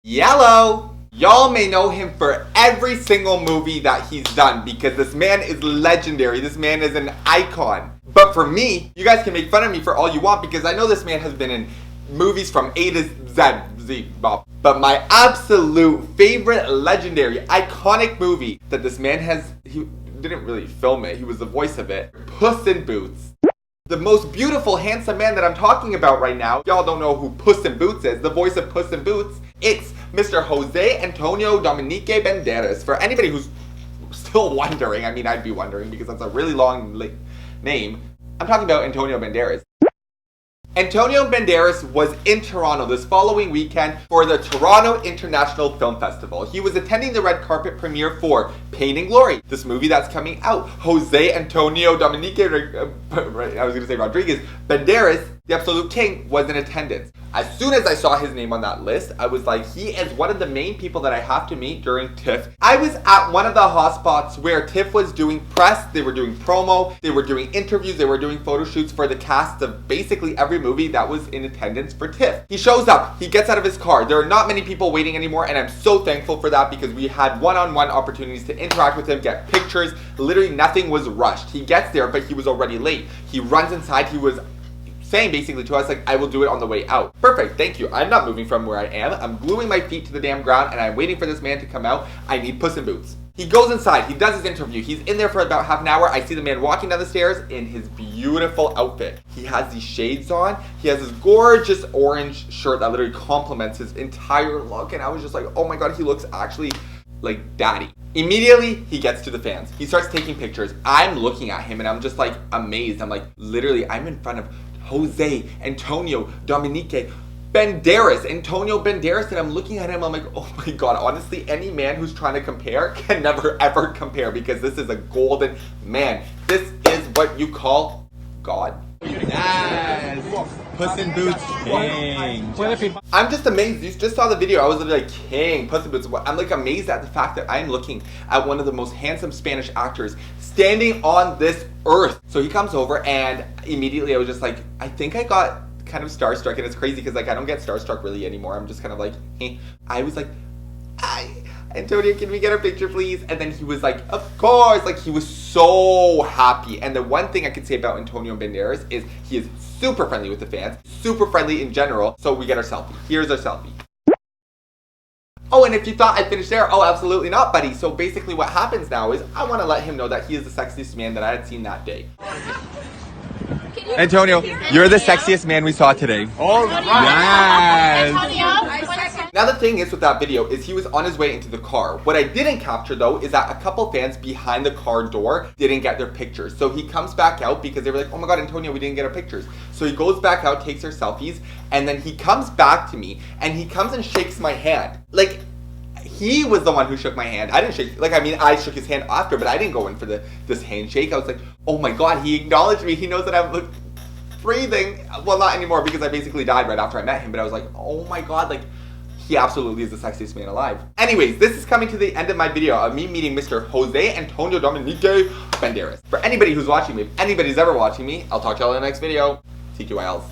Yellow! Y'all may know him for every single movie that he's done because this man is legendary. This man is an icon. But for me, you guys can make fun of me for all you want because I know this man has been in movies from A to Z. But my absolute favorite legendary, iconic movie that this man has, he didn't really film it, he was the voice of it, Puss in Boots. The most beautiful, handsome man that I'm talking about right now, y'all don't know who Puss in Boots is, the voice of Puss in Boots, it's Mr. Jose Antonio Dominique Banderas. For anybody who's still wondering, I mean I'd be wondering because that's a really long name, I'm talking about Antonio Banderas. Antonio Banderas was in Toronto this following weekend for the Toronto International Film Festival. He was attending the red carpet premiere for Pain and Glory, this movie that's coming out. Jose Antonio Dominique, Rodriguez Banderas, the absolute king, was in attendance. As soon as I saw his name on that list, I was like, he is one of the main people that I have to meet during TIFF. I was at one of the hotspots where TIFF was doing press, they were doing promo, they were doing interviews, they were doing photo shoots for the cast of basically every movie that was in attendance for TIFF. He shows up, he gets out of his car. There are not many people waiting anymore, and I'm so thankful for that because we had one-on-one opportunities to interact with him, get pictures. Literally nothing was rushed. He gets there, but he was already late. He runs inside, he was saying basically to us like, I will do it on the way out. Perfect, thank you. I'm not moving from where I am. I'm gluing my feet to the damn ground and I'm waiting for this man to come out. I need Puss in Boots. He goes inside, he does his interview. He's in there for about half an hour. I see the man walking down the stairs in his beautiful outfit. He has these shades on. He has this gorgeous orange shirt that literally complements his entire look. And I was just like, oh my God, he looks actually like daddy. Immediately, he gets to the fans. He starts taking pictures. I'm looking at him and I'm just like amazed. I'm like, literally, I'm in front of Jose Antonio Dominique Banderas, Antonio Banderas, and I'm looking at him, I'm like, oh my God, honestly, any man who's trying to compare can never ever compare because this is a golden man. This is what you call God. Yes! Puss in Boots King. I'm just amazed. You just saw the video. I was literally like, King, Puss in Boots. I'm like amazed at the fact that I'm looking at one of the most handsome Spanish actors standing on this earth. So he comes over and immediately I was just like, I think I got kind of starstruck, and it's crazy because like I don't get starstruck really anymore. I'm just kind of like, hey. I was like, Antonio, can we get a picture please? And then he was like, of course. Like he was so happy. And the one thing I could say about Antonio Banderas is he is super friendly with the fans, super friendly in general. So we get our selfie. Here's our selfie. Oh, and if you thought I finished there, oh, absolutely not, buddy. So basically what happens now is I want to let him know that he is the sexiest man that I had seen that day. Antonio, you're the sexiest man we saw today. All right. Yes. Now the thing is with that video is he was on his way into the car. What I didn't capture though is that a couple fans behind the car door didn't get their pictures. So he comes back out because they were like, oh my God, Antonio, we didn't get our pictures. So he goes back out, takes their selfies, and then he comes back to me and he comes and shakes my hand. Like, he was the one who shook my hand. I didn't shake, like, I mean, I shook his hand after, but I didn't go in for this handshake. I was like, oh my God, he acknowledged me. He knows that I'm breathing. Well, not anymore because I basically died right after I met him, but I was like, oh my God, like, he absolutely is the sexiest man alive. Anyways, this is coming to the end of my video of me meeting Mr. Jose Antonio Dominique Banderas. For anybody who's watching me, if anybody's ever watching me, I'll talk to y'all in the next video. TQILs.